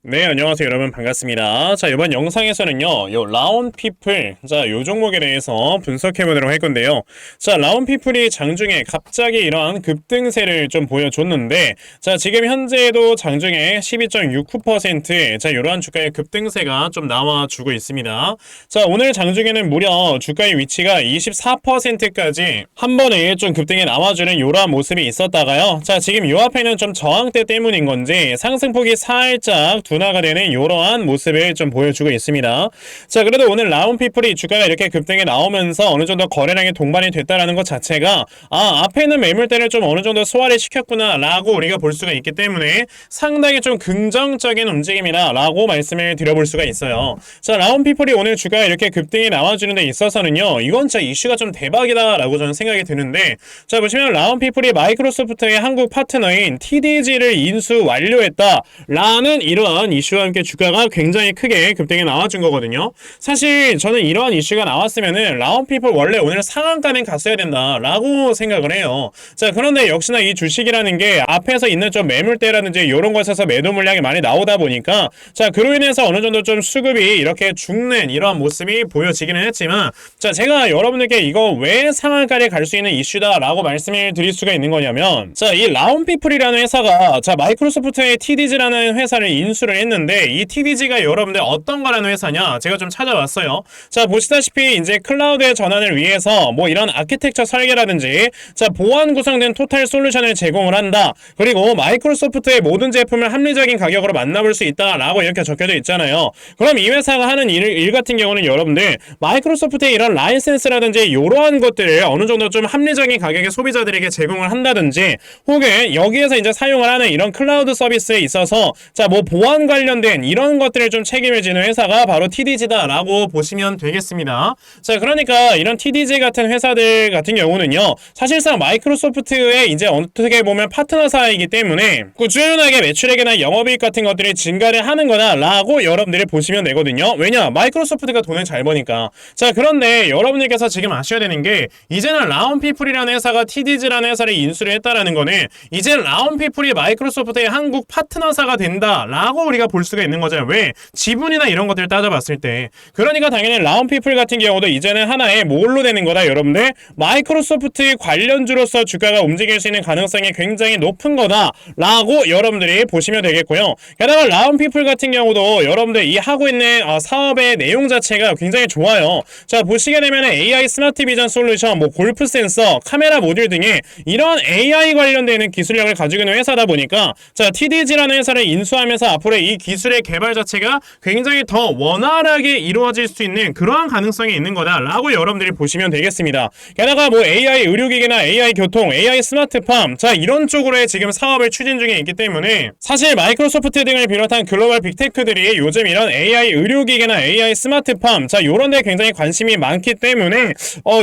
네, 안녕하세요 여러분, 반갑습니다. 자, 이번 영상에서는요 요 라온피플, 자, 요 종목에 대해서 분석해보도록 할 건데요. 자, 라온피플이 장중에 갑자기 이러한 급등세를 좀 보여줬는데, 자, 지금 현재도 장중에 12.69%, 자, 이러한 주가의 급등세가 좀 나와주고 있습니다. 자, 오늘 장중에는 무려 주가의 위치가 24%까지 한 번에 좀 급등이 나와주는 이러한 모습이 있었다가요, 자, 지금 요 앞에는 좀 저항대 때문인 건지 상승폭이 살짝 둔화가 되는 이러한 모습을 좀 보여주고 있습니다. 자, 그래도 오늘 라온피플이 주가가 이렇게 급등이 나오면서 어느 정도 거래량이 동반이 됐다라는 것 자체가, 앞에는 매물대를 좀 어느 정도 소화를 시켰구나 라고 우리가 볼 수가 있기 때문에 상당히 좀 긍정적인 움직임이다 라고 말씀을 드려볼 수가 있어요. 자, 라온피플이 오늘 주가가 이렇게 급등이 나와주는 데 있어서는요, 이건 진짜 이슈가 좀 대박이다 라고 저는 생각이 드는데, 자, 보시면 라온피플이 마이크로소프트의 한국 파트너인 TDG를 인수 완료했다 라는 이러한 이슈와 함께 주가가 굉장히 크게 급등이 나와준 거거든요. 사실 저는 이러한 이슈가 나왔으면은 라온피플 원래 오늘 상한가는 갔어야 된다 라고 생각을 해요. 자, 그런데 역시나 이 주식이라는 게 앞에서 있는 좀 매물대라든지 이런 것에서 매도 물량이 많이 나오다 보니까, 자, 그로 인해서 어느 정도 좀 수급이 이렇게 죽는 이러한 모습이 보여지기는 했지만, 자, 제가 여러분들께 이거 왜 상한가를 갈 수 있는 이슈다 라고 말씀을 드릴 수가 있는 거냐면, 자, 이 라온피플이라는 회사가, 자, 마이크로소프트의 TDG라는 회사를 인수를 했는데, 이 TDG가 여러분들 어떤 거라는 회사냐, 제가 좀 찾아봤어요. 자, 보시다시피 이제 클라우드의 전환을 위해서 뭐 이런 아키텍처 설계라든지, 자, 보안 구성된 토탈 솔루션을 제공을 한다. 그리고 마이크로소프트의 모든 제품을 합리적인 가격으로 만나볼 수 있다 라고 이렇게 적혀져 있잖아요. 그럼 이 회사가 하는 일 같은 경우는 여러분들 마이크로소프트의 이런 라이센스라든지 이러한 것들을 어느 정도 좀 합리적인 가격에 소비자들에게 제공을 한다든지, 혹은 여기에서 이제 사용을 하는 이런 클라우드 서비스에 있어서, 자, 뭐 보안 관련된 이런 것들을 좀 책임을 지는 회사가 바로 TDG다 라고 보시면 되겠습니다. 자, 그러니까 이런 TDG 같은 회사들 같은 경우는요, 사실상 마이크로소프트의 이제 어떻게 보면 파트너사이기 때문에 꾸준하게 매출액이나 영업이익 같은 것들이 증가를 하는 거다 라고 여러분들이 보시면 되거든요. 왜냐? 마이크로소프트가 돈을 잘 버니까. 자, 그런데 여러분들께서 지금 아셔야 되는 게, 이제는 라온피플이라는 회사가 TDG라는 회사를 인수를 했다라는 거는 이제 라온피플이 마이크로소프트의 한국 파트너사가 된다 라고 우리가 볼 수가 있는 거잖아요. 왜? 지분이나 이런 것들을 따져봤을 때. 그러니까 당연히 라온피플 같은 경우도 이제는 하나의 뭘로 되는 거다, 여러분들? 마이크로소프트 관련주로서 주가가 움직일 수 있는 가능성이 굉장히 높은 거다 라고 여러분들이 보시면 되겠고요. 게다가 라온피플 같은 경우도 여러분들 이 하고 있는 사업의 내용 자체가 굉장히 좋아요. 자, 보시게 되면 AI 스마트 비전 솔루션, 뭐 골프 센서, 카메라 모듈 등의 이런 AI 관련되는 기술력을 가지고 있는 회사다 보니까, 자, TDG라는 회사를 인수하면서 앞으로 이 기술의 개발 자체가 굉장히 더 원활하게 이루어질 수 있는 그러한 가능성이 있는 거다 라고 여러분들이 보시면 되겠습니다. 게다가 뭐 AI 의료기기나 AI 교통, AI 스마트팜, 자, 이런 쪽으로의 지금 사업을 추진 중에 있기 때문에, 사실 마이크로소프트 등을 비롯한 글로벌 빅테크들이 요즘 이런 AI 의료기기나 AI 스마트팜, 자, 요런 데 굉장히 관심이 많기 때문에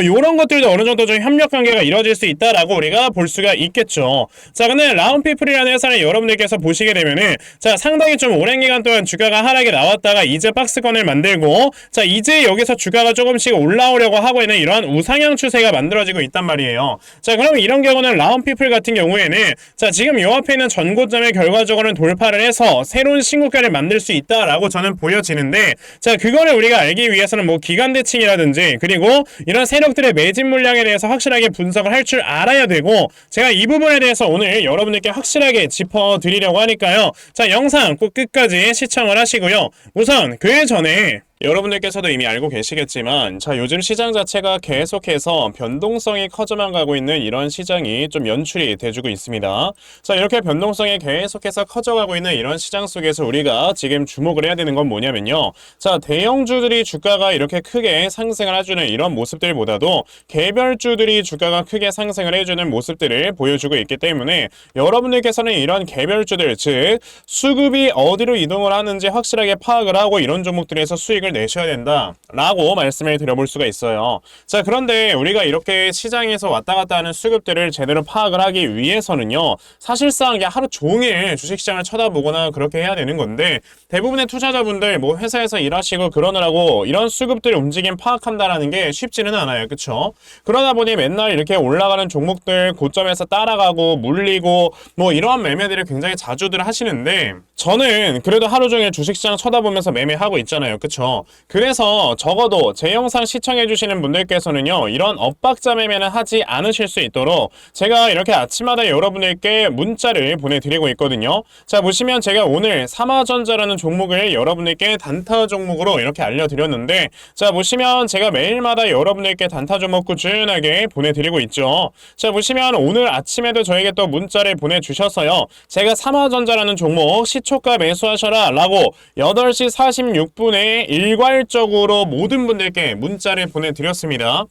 요런 것들도 어느 정도 좀 협력 관계가 이루어질 수 있다라고 우리가 볼 수가 있겠죠. 자, 근데 라온피플이라는 회사는 여러분들께서 보시게 되면은, 자, 상당히 좀 오랜 기간 동안 주가가 하락에 나왔다가 이제 박스권을 만들고, 자, 이제 여기서 주가가 조금씩 올라오려고 하고 있는 이러한 우상향 추세가 만들어지고 있단 말이에요. 자, 그럼 이런 경우는 라온피플 같은 경우에는, 자, 지금 요 앞에 있는 전고점을 결과적으로는 돌파를 해서 새로운 신고가를 만들 수 있다라고 저는 보여지는데, 자, 그거를 우리가 알기 위해서는 뭐 기간 대칭이라든지, 그리고 이런 세력들의 매집 물량에 대해서 확실하게 분석을 할 줄 알아야 되고, 제가 이 부분에 대해서 오늘 여러분들께 확실하게 짚어드리려고 하니까요, 자, 영상 꼭 끝까지 시청을 하시고요. 우선 그 전에 여러분들께서도 이미 알고 계시겠지만, 자, 요즘 시장 자체가 계속해서 변동성이 커져만 가고 있는 이런 시장이 좀 연출이 돼주고 있습니다. 자, 이렇게 변동성이 계속해서 커져가고 있는 이런 시장 속에서 우리가 지금 주목을 해야 되는 건 뭐냐면요, 자, 대형주들이 주가가 이렇게 크게 상승을 해주는 이런 모습들보다도 개별주들이 주가가 크게 상승을 해주는 모습들을 보여주고 있기 때문에, 여러분들께서는 이런 개별주들, 즉 수급이 어디로 이동을 하는지 확실하게 파악을 하고 이런 종목들에서 수익을 수익을 내셔야 된다라고 말씀을 드려볼 수가 있어요. 자, 그런데 우리가 이렇게 시장에서 왔다 갔다 하는 수급들을 제대로 파악을 하기 위해서는요, 사실상 이게 하루 종일 주식시장을 쳐다보거나 그렇게 해야 되는 건데, 대부분의 투자자분들 뭐 회사에서 일하시고 그러느라고 이런 수급들 움직임 파악한다라는 게 쉽지는 않아요. 그쵸? 그러다 보니 맨날 이렇게 올라가는 종목들 고점에서 따라가고 물리고 뭐 이러한 매매들을 굉장히 자주들 하시는데, 저는 그래도 하루 종일 주식시장 쳐다보면서 매매하고 있잖아요. 그쵸? 그래서 적어도 제 영상 시청해주시는 분들께서는요, 이런 엇박자 매매는 하지 않으실 수 있도록 제가 이렇게 아침마다 여러분들께 문자를 보내드리고 있거든요. 자, 보시면 제가 오늘 삼화전자라는 종목을 여러분들께 단타 종목으로 이렇게 알려드렸는데, 자, 보시면 제가 매일마다 여러분들께 단타 종목 꾸준하게 보내드리고 있죠. 자, 보시면 오늘 아침에도 저에게 또 문자를 보내주셔서요, 제가 삼화전자라는 종목 시초가 매수하셔라 라고 8시 46분에 일괄적으로 모든 분들께 문자를 보내드렸습니다.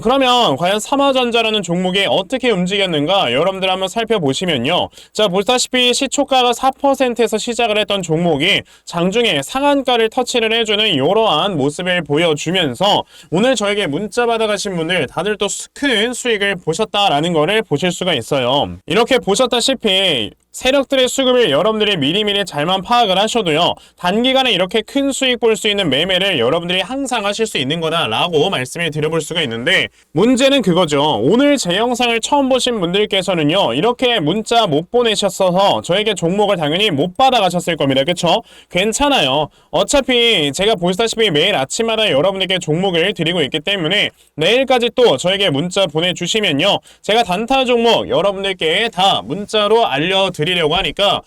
그러면 과연 삼화전자라는 종목이 어떻게 움직였는가 여러분들 한번 살펴보시면요, 자, 보시다시피 시초가가 4%에서 시작을 했던 종목이 장중에 상한가를 터치를 해주는 이러한 모습을 보여주면서 오늘 저에게 문자 받아가신 분들 다들 또 큰 수익을 보셨다라는 거를 보실 수가 있어요. 이렇게 보셨다시피 세력들의 수급을 여러분들이 미리미리 잘만 파악을 하셔도요, 단기간에 이렇게 큰 수익 볼 수 있는 매매를 여러분들이 항상 하실 수 있는 거다라고 말씀을 드려볼 수가 있는데, 문제는 그거죠. 오늘 제 영상을 처음 보신 분들께서는요, 이렇게 문자 못 보내셨어서 저에게 종목을 당연히 못 받아가셨을 겁니다. 그쵸? 괜찮아요. 어차피 제가 보시다시피 매일 아침마다 여러분에게 종목을 드리고 있기 때문에 내일까지 또 저에게 문자 보내주시면요, 제가 단타 종목 여러분들께 다 문자로 알려드리려고 하니까,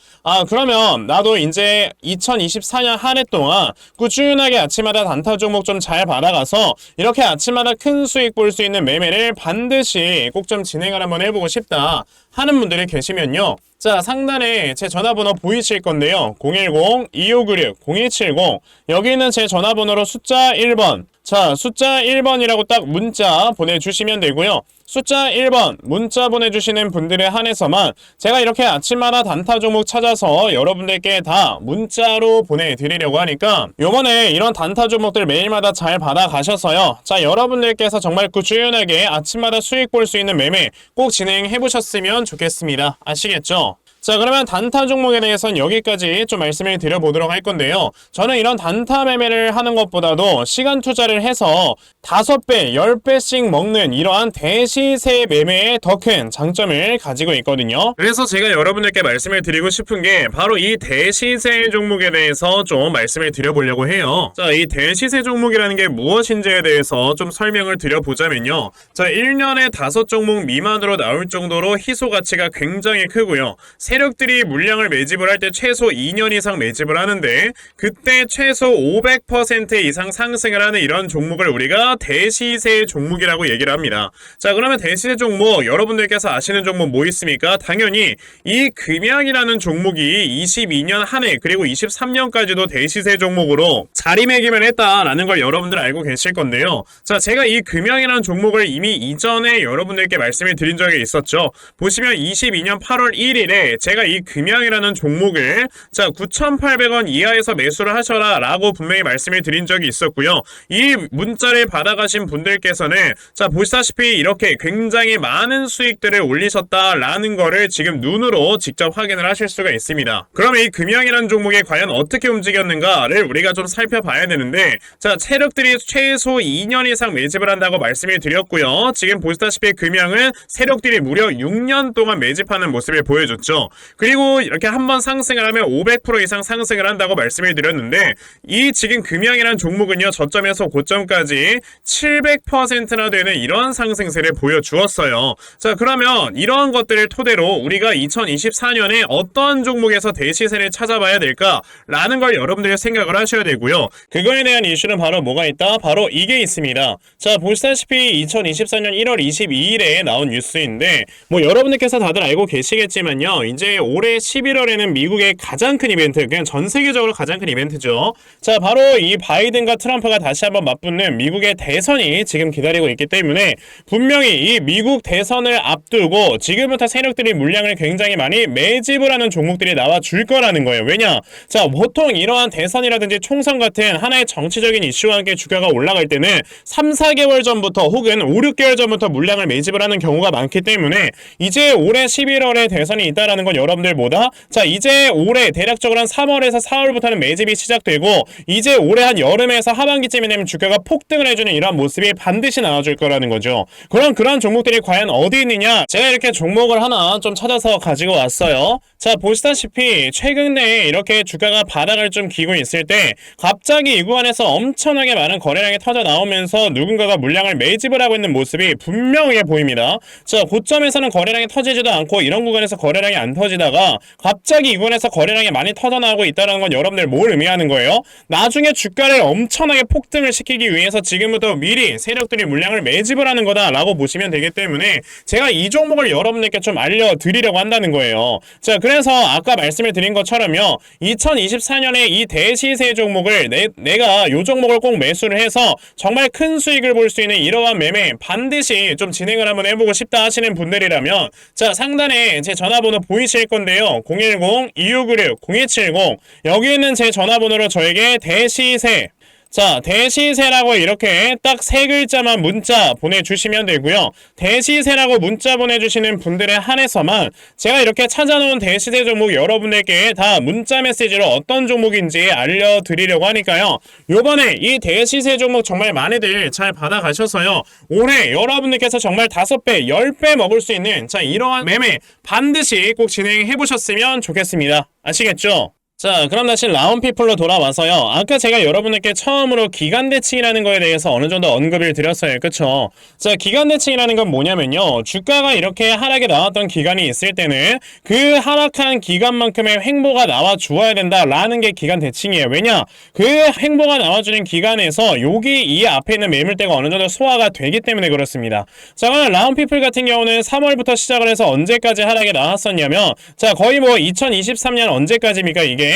그러면 나도 이제 2024년 한 해 동안 꾸준하게 아침마다 단타 종목 좀 잘 받아가서 이렇게 아침마다 큰 수익 볼 수 있는 매매를 반드시 꼭 좀 진행을 한번 해보고 싶다 하는 분들이 계시면요, 자, 상단에 제 전화번호 보이실 건데요, 010-2596-0270, 여기 있는 제 전화번호로 숫자 1번, 자, 숫자 1번이라고 딱 문자 보내주시면 되고요. 숫자 1번 문자 보내주시는 분들에 한해서만 제가 이렇게 아침마다 단타 종목 찾아서 여러분들께 다 문자로 보내드리려고 하니까, 요번에 이런 단타 종목들 매일마다 잘 받아가셔서요, 자, 여러분들께서 정말 꾸준하게 아침마다 수익 볼 수 있는 매매 꼭 진행해보셨으면 좋겠습니다. 아시겠죠? 자, 그러면 단타 종목에 대해서는 여기까지 좀 말씀을 드려보도록 할 건데요, 저는 이런 단타 매매를 하는 것보다도 시간 투자를 해서 5배, 10배씩 먹는 이러한 대시세 매매에 더 큰 장점을 가지고 있거든요. 그래서 제가 여러분들께 말씀을 드리고 싶은 게 바로 이 대시세 종목에 대해서 좀 말씀을 드려보려고 해요. 자, 이 대시세 종목이라는 게 무엇인지에 대해서 좀 설명을 드려보자면요, 자, 1년에 5종목 미만으로 나올 정도로 희소 가치가 굉장히 크고요, 세력들이 물량을 매집을 할 때 최소 2년 이상 매집을 하는데, 그때 최소 500% 이상 상승을 하는 이런 종목을 우리가 대시세 종목이라고 얘기를 합니다. 자, 그러면 대시세 종목 여러분들께서 아시는 종목 뭐 있습니까? 당연히 이 금양이라는 종목이 22년 한 해 그리고 23년까지도 대시세 종목으로 자리매김을 했다라는 걸 여러분들 알고 계실 건데요, 자, 제가 이 금양이라는 종목을 이미 이전에 여러분들께 말씀을 드린 적이 있었죠. 보시면 22년 8월 1일에 제가 이 금양이라는 종목을, 자, 9,800원 이하에서 매수를 하셔라 라고 분명히 말씀을 드린 적이 있었고요, 이 문자를 받아가신 분들께서는, 자, 보시다시피 이렇게 굉장히 많은 수익들을 올리셨다라는 거를 지금 눈으로 직접 확인을 하실 수가 있습니다. 그럼 이 금양이라는 종목이 과연 어떻게 움직였는가를 우리가 좀 살펴봐야 되는데, 자, 세력들이 최소 2년 이상 매집을 한다고 말씀을 드렸고요, 지금 보시다시피 금양은 세력들이 무려 6년 동안 매집하는 모습을 보여줬죠. 그리고 이렇게 한번 상승을 하면 500% 이상 상승을 한다고 말씀을 드렸는데, 이 지금 금양이라는 종목은요, 저점에서 고점까지 700%나 되는 이런 상승세를 보여주었어요. 자, 그러면 이러한 것들을 토대로 우리가 2024년에 어떤 종목에서 대시세를 찾아봐야 될까라는 걸 여러분들이 생각을 하셔야 되고요, 그거에 대한 이슈는 바로 뭐가 있다? 바로 이게 있습니다. 자, 보시다시피 2024년 1월 22일에 나온 뉴스인데, 뭐 여러분들께서 다들 알고 계시겠지만요, 이제 올해 11월에는 미국의 가장 큰 이벤트, 그냥 전 세계적으로 가장 큰 이벤트죠. 자, 바로 이 바이든과 트럼프가 다시 한번 맞붙는 미국의 대선이 지금 기다리고 있기 때문에 분명히 이 미국 대선을 앞두고 지금부터 세력들이 물량을 굉장히 많이 매집을 하는 종목들이 나와 줄 거라는 거예요. 왜냐? 자, 보통 이러한 대선이라든지 총선 같은 하나의 정치적인 이슈와 함께 주가가 올라갈 때는 3, 4개월 전부터 혹은 5, 6개월 전부터 물량을 매집을 하는 경우가 많기 때문에 이제 올해 11월에 대선이 있다라는 건 여러분들 뭐다? 자, 이제 올해 대략적으로 한 3월에서 4월부터는 매집이 시작되고 이제 올해 한 여름에서 하반기쯤이 되면 주가가 폭등을 해주는 이런 모습이 반드시 나와줄 거라는 거죠. 그럼 그런 종목들이 과연 어디 있느냐? 제가 이렇게 종목을 하나 좀 찾아서 가지고 왔어요. 자, 보시다시피 최근에 이렇게 주가가 바닥을 좀 기고 있을 때 갑자기 이 구간에서 엄청나게 많은 거래량이 터져 나오면서 누군가가 물량을 매집을 하고 있는 모습이 분명하게 보입니다. 자, 고점에서는 거래량이 터지지도 않고 이런 구간에서 거래량이 안 터지다가 갑자기 이 구간에서 거래량이 많이 터져 나오고 있다는 건 여러분들 뭘 의미하는 거예요? 나중에 주가를 엄청나게 폭등을 시키기 위해서 지금부터 미리 세력들이 물량을 매집을 하는 거다라고 보시면 되기 때문에 제가 이 종목을 여러분들께 좀 알려드리려고 한다는 거예요. 자, 그래서 아까 말씀을 드린 것처럼요, 2024년에 이 대시세 종목을 내가 이 종목을 꼭 매수를 해서 정말 큰 수익을 볼 수 있는 이러한 매매 반드시 좀 진행을 한번 해보고 싶다 하시는 분들이라면 자, 상단에 제 전화번호 보이실 건데요, 010-2696-0270 여기 있는 제 전화번호로 저에게 대시세, 자, 대시세라고 이렇게 딱 세 글자만 문자 보내주시면 되고요. 대시세라고 문자 보내주시는 분들에 한해서만 제가 이렇게 찾아놓은 대시세 종목 여러분들께 다 문자 메시지로 어떤 종목인지 알려드리려고 하니까요. 요번에 이 대시세 종목 정말 많이들 잘 받아가셔서요, 올해 여러분들께서 정말 5배, 10배 먹을 수 있는 자, 이러한 매매 반드시 꼭 진행해보셨으면 좋겠습니다. 아시겠죠? 자, 그럼 다시 라운피플로 돌아와서요, 아까 제가 여러분들께 처음으로 기간대칭이라는 거에 대해서 어느 정도 언급을 드렸어요. 그쵸? 자, 기간대칭이라는 건 뭐냐면요, 주가가 이렇게 하락에 나왔던 기간이 있을 때는 그 하락한 기간만큼의 횡보가 나와 주어야 된다라는 게 기간대칭이에요. 왜냐? 그 횡보가 나와주는 기간에서 여기 이 앞에 있는 매물대가 어느 정도 소화가 되기 때문에 그렇습니다. 자, 그럼 라운피플 같은 경우는 3월부터 시작을 해서 언제까지 하락에 나왔었냐면 자, 거의 뭐 2023년 언제까지입니까? 이게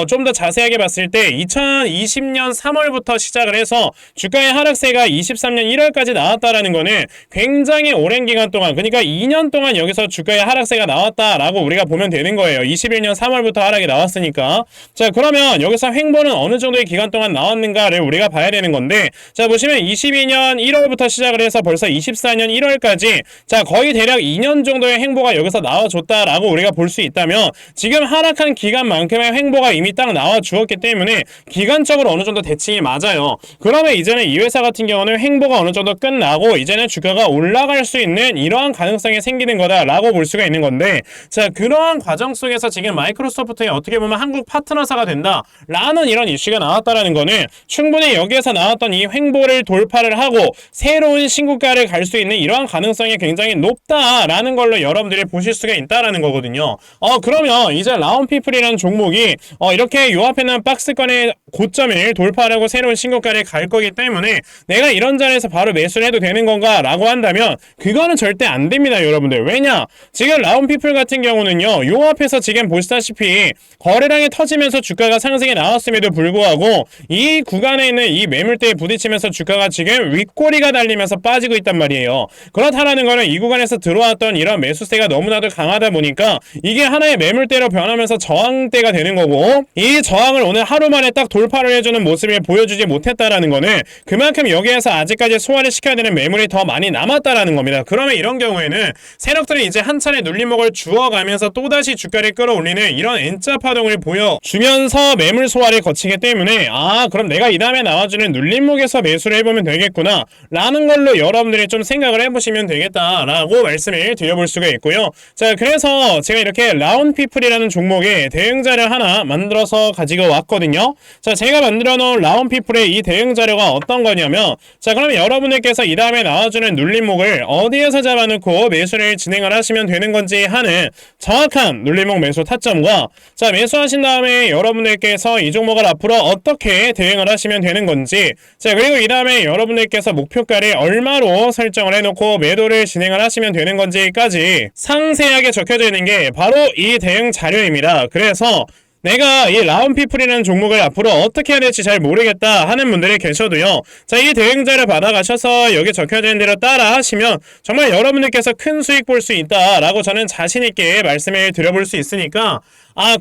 좀 더 자세하게 봤을 때 2020년 3월부터 시작을 해서 주가의 하락세가 23년 1월까지 나왔다라는 거는 굉장히 오랜 기간 동안, 그러니까 2년 동안 여기서 주가의 하락세가 나왔다라고 우리가 보면 되는 거예요. 21년 3월부터 하락이 나왔으니까. 자, 그러면 여기서 횡보는 어느 정도의 기간 동안 나왔는가를 우리가 봐야 되는 건데, 자, 보시면 22년 1월부터 시작을 해서 벌써 24년 1월까지 자, 거의 대략 2년 정도의 횡보가 여기서 나와줬다라고 우리가 볼 수 있다면 지금 하락한 기간만큼의 횡보가 이미 딱 나와 주었기 때문에 기간적으로 어느 정도 대칭이 맞아요. 그러면 이제는 이 회사 같은 경우는 횡보가 어느 정도 끝나고 이제는 주가가 올라갈 수 있는 이러한 가능성이 생기는 거다라고 볼 수가 있는 건데, 자, 그러한 과정 속에서 지금 마이크로소프트에 어떻게 보면 한국 파트너사가 된다라는 이런 이슈가 나왔다라는 거는 충분히 여기에서 나왔던 이 횡보를 돌파를 하고 새로운 신고가를 갈 수 있는 이러한 가능성이 굉장히 높다라는 걸로 여러분들이 보실 수가 있다라는 거거든요. 그러면 이제 라운피플이라는 종목이 이렇게 요 앞에 있는 박스권의 고점을 돌파하려고 새로운 신고가를 갈 거기 때문에 내가 이런 자리에서 바로 매수를 해도 되는 건가 라고 한다면 그거는 절대 안 됩니다, 여러분들. 왜냐? 지금 라운피플 같은 경우는요, 요 앞에서 지금 보시다시피 거래량이 터지면서 주가가 상승에 나왔음에도 불구하고 이 구간에 있는 이 매물대에 부딪히면서 주가가 지금 윗꼬리가 달리면서 빠지고 있단 말이에요. 그렇다라는 거는 이 구간에서 들어왔던 이런 매수세가 너무나도 강하다 보니까 이게 하나의 매물대로 변하면서 저항대가 되는 거고, 이 저항을 오늘 하루 만에 딱 돌파를 해주는 모습을 보여주지 못했다라는 거는 그만큼 여기에서 아직까지 소화를 시켜야 되는 매물이 더 많이 남았다라는 겁니다. 그러면 이런 경우에는 세력들이 이제 한 차례 눌림목을 주어가면서 또다시 주가를 끌어올리는 이런 N자 파동을 보여주면서 매물 소화를 거치기 때문에 그럼 내가 이 다음에 나와주는 눌림목에서 매수를 해보면 되겠구나 라는 걸로 여러분들이 좀 생각을 해보시면 되겠다라고 말씀을 드려볼 수가 있고요. 자, 그래서 제가 이렇게 라운피플이라는 종목의 대응자를 하나 만들어서 가지고 왔거든요. 자, 자, 제가 만들어 놓은 라온피플의 이 대응 자료가 어떤 거냐면, 자, 그러면 여러분들께서 이 다음에 나와주는 눌림목을 어디에서 잡아놓고 매수를 진행을 하시면 되는 건지 하는 정확한 눌림목 매수 타점과, 자, 매수하신 다음에 여러분들께서 이 종목을 앞으로 어떻게 대응을 하시면 되는 건지, 자, 그리고 이 다음에 여러분들께서 목표가를 얼마로 설정을 해놓고 매도를 진행을 하시면 되는 건지까지 상세하게 적혀져 있는 게 바로 이 대응 자료입니다. 그래서 내가 이 라온피플이라는 종목을 앞으로 어떻게 해야 될지 잘 모르겠다 하는 분들이 계셔도요, 자, 이 대응자를 받아가셔서 여기 적혀져 있는 대로 따라 하시면 정말 여러분들께서 큰 수익 볼 수 있다라고 저는 자신있게 말씀을 드려볼 수 있으니까,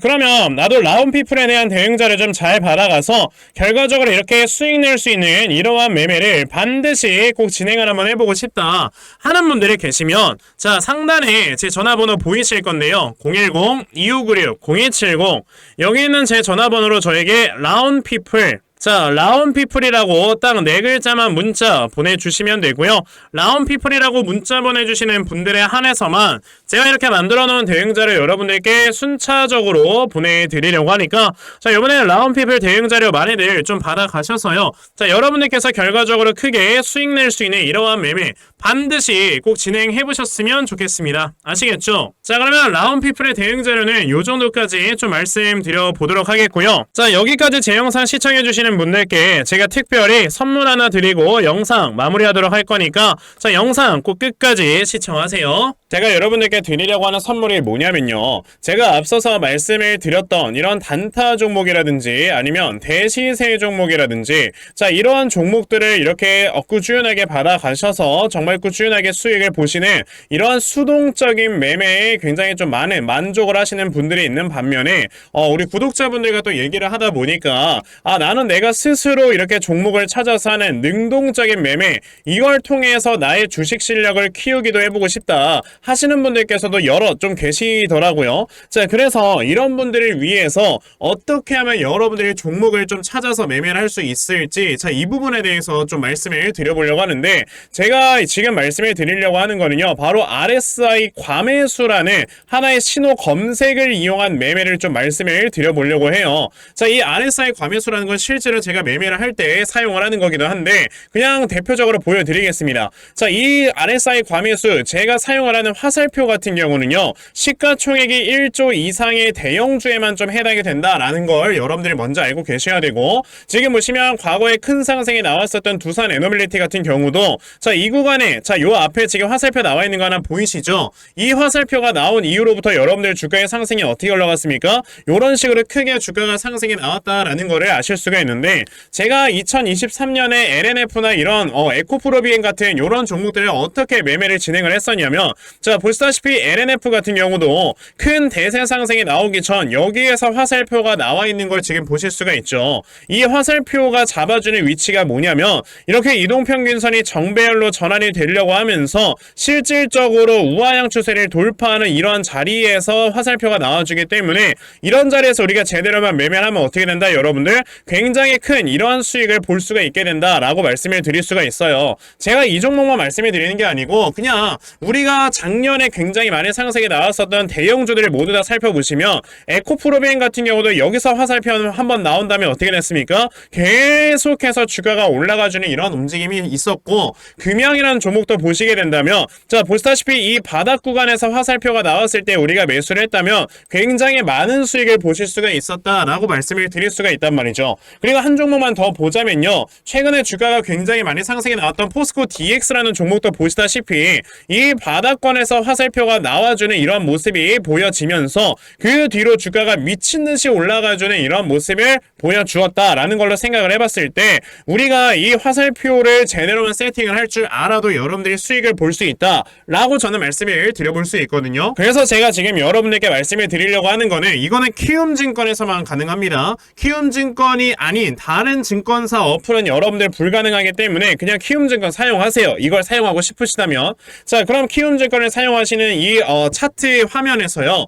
그러면 나도 라온피플에 대한 대응자를 좀 잘 받아가서 결과적으로 이렇게 수익 낼 수 있는 이러한 매매를 반드시 꼭 진행을 한번 해보고 싶다 하는 분들이 계시면, 자, 상단에 제 전화번호 보이실 건데요, 010-2596-0270, 여기 있는 제 전화번호로 저에게 라온피플, 자, 라온피플이라고 딱 4글자만 문자 보내주시면 되고요. 라온피플이라고 문자 보내주시는 분들에 한해서만 제가 이렇게 만들어놓은 대응자료 여러분들께 순차적으로 보내드리려고 하니까, 자, 이번에 라온피플 대응자료 많이들 좀 받아가셔서요, 자, 여러분들께서 결과적으로 크게 수익 낼 수 있는 이러한 매매 반드시 꼭 진행해보셨으면 좋겠습니다. 아시겠죠? 자, 그러면 라온피플의 대응자료는 요 정도까지 좀 말씀드려 보도록 하겠고요. 자, 여기까지 제 영상 시청해주시는 분들께 제가 특별히 선물 하나 드리고 영상 마무리하도록 할 거니까, 자, 영상 꼭 끝까지 시청하세요. 제가 여러분들께 드리려고 하는 선물이 뭐냐면요, 제가 앞서서 말씀을 드렸던 이런 단타 종목이라든지 아니면 대시세 종목이라든지, 자, 이러한 종목들을 이렇게 꾸준하게 받아가셔서 정말 꾸준하게 수익을 보시는 이러한 수동적인 매매에 굉장히 좀 많은 만족을 하시는 분들이 있는 반면에, 우리 구독자분들과 또 얘기를 하다 보니까, 나는 내가 스스로 이렇게 종목을 찾아서 하는 능동적인 매매, 이걸 통해서 나의 주식 실력을 키우기도 해보고 싶다 하시는 분들께서도 여러 좀 계시더라고요. 자, 그래서 이런 분들을 위해서 어떻게 하면 여러분들이 종목을 좀 찾아서 매매를 할 수 있을지, 자, 이 부분에 대해서 좀 말씀을 드려보려고 하는데, 제가 지금 말씀을 드리려고 하는 거는요, 바로 RSI 과매수라는 하나의 신호 검색을 이용한 매매를 좀 말씀을 드려보려고 해요. 자, 이 RSI 과매수라는 건 실제로 제가 매매를 할 때 사용을 하는 거기도 한데, 그냥 대표적으로 보여드리겠습니다. 자, 이 RSI 과매수, 제가 사용을 하는 화살표 같은 경우는요, 시가총액이 1조 이상의 대형주에만 좀 해당이 된다라는 걸 여러분들이 먼저 알고 계셔야 되고, 지금 보시면 과거에 큰 상승이 나왔었던 두산 에너빌리티 같은 경우도, 자, 이 구간에, 자, 요 앞에 지금 화살표 나와 있는 거 하나 보이시죠? 이 화살표가 나온 이후로부터 여러분들 주가의 상승이 어떻게 올라갔습니까? 요런 식으로 크게 주가가 상승이 나왔다라는 거를 아실 수가 있는데, 제가 2023년에 LNF나 이런 에코프로비엔 같은 요런 종목들을 어떻게 매매를 진행을 했었냐면, 자, 보시다시피 LNF 같은 경우도 큰 대세 상승이 나오기 전 여기에서 화살표가 나와 있는 걸 지금 보실 수가 있죠. 이 화살표가 잡아주는 위치가 뭐냐면, 이렇게 이동평균선이 정배열로 전환이 되려고 하면서 실질적으로 우하향 추세를 돌파하는 이러한 자리에서 화살표가 나와주기 때문에, 이런 자리에서 우리가 제대로만 매매를 하면 어떻게 된다, 여러분들? 굉장히 큰 이러한 수익을 볼 수가 있게 된다라고 말씀을 드릴 수가 있어요. 제가 이 종목만 말씀을 드리는 게 아니고, 그냥 우리가 작년에 굉장히 많은 상승이 나왔었던 대형주들을 모두 다 살펴보시면, 에코프로비엔 같은 경우도 여기서 화살표 한번 나온다면 어떻게 됐습니까? 계속해서 주가가 올라가주는 이런 움직임이 있었고, 금양이라는 종목도 보시게 된다면, 자, 보시다시피 이 바닥 구간에서 화살표가 나왔을 때 우리가 매수를 했다면 굉장히 많은 수익을 보실 수가 있었다라고 말씀을 드릴 수가 있단 말이죠. 그리고 한 종목만 더 보자면요, 최근에 주가가 굉장히 많이 상승이 나왔던 포스코 DX라는 종목도 보시다시피 이 바닥권에서 화살표가 나와주는 이런 모습이 보여지면서 그 뒤로 주가가 미친듯이 올라가주는 이런 모습을 보여주었다라는 걸로 생각을 해봤을 때, 우리가 이 화살표를 제대로만 세팅을 할 줄 알아도 여러분들이 수익을 볼 수 있다 라고 저는 말씀을 드려볼 수 있거든요. 그래서 제가 지금 여러분들께 말씀을 드리려고 하는 거는, 이거는 키움증권에서만 가능합니다. 키움증권이 아닌 다른 증권사 어플은 여러분들 불가능하기 때문에 그냥 키움증권 사용하세요. 이걸 사용하고 싶으시다면. 자, 그럼 키움증권을 사용하시는 이 차트 화면에서요.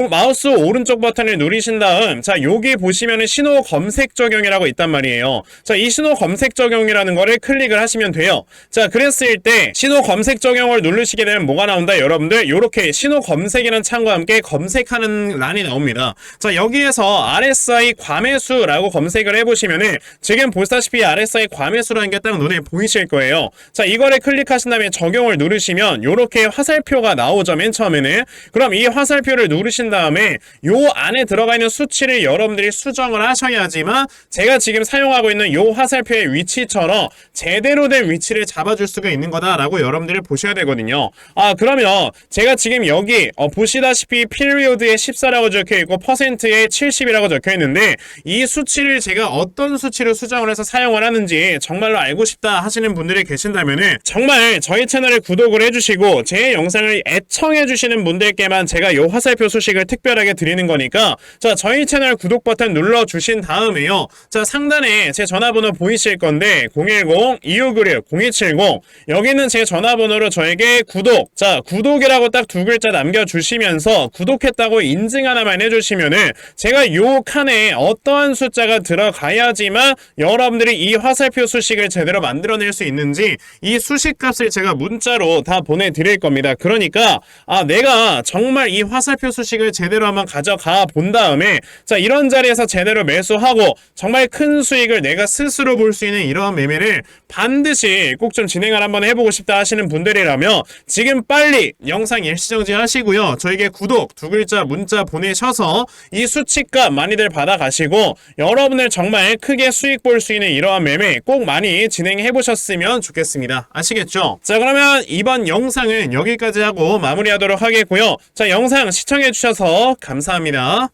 마우스 오른쪽 버튼을 누르신 다음 자 여기 보시면은 신호 검색 적용이라고 있단 말이에요. 자 이 신호 검색 적용이라는 거를 클릭을 하시면 돼요. 자 그랬을 때 신호 검색 적용을 누르시게 되면 뭐가 나온다 여러분들 요렇게 신호 검색이라는 창과 함께 검색하는 란이 나옵니다. 자 여기에서 RSI 과매수라고 검색을 해보시면은 지금 보시다시피 RSI 과매수라는 게 딱 눈에 보이실 거예요. 자 이거를 클릭하신 다음에 적용을 누르시면 요렇게 화살표가 나오죠 맨 처음에는. 그럼 이 화살표를 누르신 다음에 요 안에 들어가 있는 수치를 여러분들이 수정을 하셔야지만 제가 지금 사용하고 있는 요 화살표의 위치처럼 제대로 된 위치를 잡아줄 수가 있는 거다라고 여러분들이 보셔야 되거든요. 그러면 제가 지금 여기 보시다시피 피리오드에 14라고 적혀있고 퍼센트에 70이라고 적혀있는데 이 수치를 제가 어떤 수치로 수정을 해서 사용을 하는지 정말로 알고 싶다 하시는 분들이 계신다면은 정말 저희 채널을 구독을 해주시고 제 영상을 애청해주시는 분들께만 제가 요 화살표 소식을 특별하게 드리는 거니까 자 저희 채널 구독 버튼 눌러주신 다음에요. 자 상단에 제 전화번호 보이실 건데 010-2596-0270 여기는 제 전화번호로 저에게 구독 자 구독이라고 딱 두 글자 남겨주시면서 구독했다고 인증 하나만 해주시면은 제가 요 칸에 어떠한 숫자가 들어가야지만 여러분들이 이 화살표 수식을 제대로 만들어낼 수 있는지 이 수식값을 제가 문자로 다 보내드릴 겁니다. 그러니까 내가 정말 이 화살표 수식을 제대로 한번 가져가 본 다음에 자 이런 자리에서 제대로 매수하고 정말 큰 수익을 내가 스스로 볼 수 있는 이러한 매매를 반드시 꼭 좀 진행을 한번 해보고 싶다 하시는 분들이라면 지금 빨리 영상 일시정지 하시고요. 저에게 구독 두 글자 문자 보내셔서 이 수치값 많이들 받아가시고 여러분들 정말 크게 수익 볼 수 있는 이러한 매매 꼭 많이 진행해 보셨으면 좋겠습니다. 아시겠죠? 자 그러면 이번 영상은 여기까지 하고 마무리하도록 하겠고요. 자 영상 시청해 주셔서 감사합니다.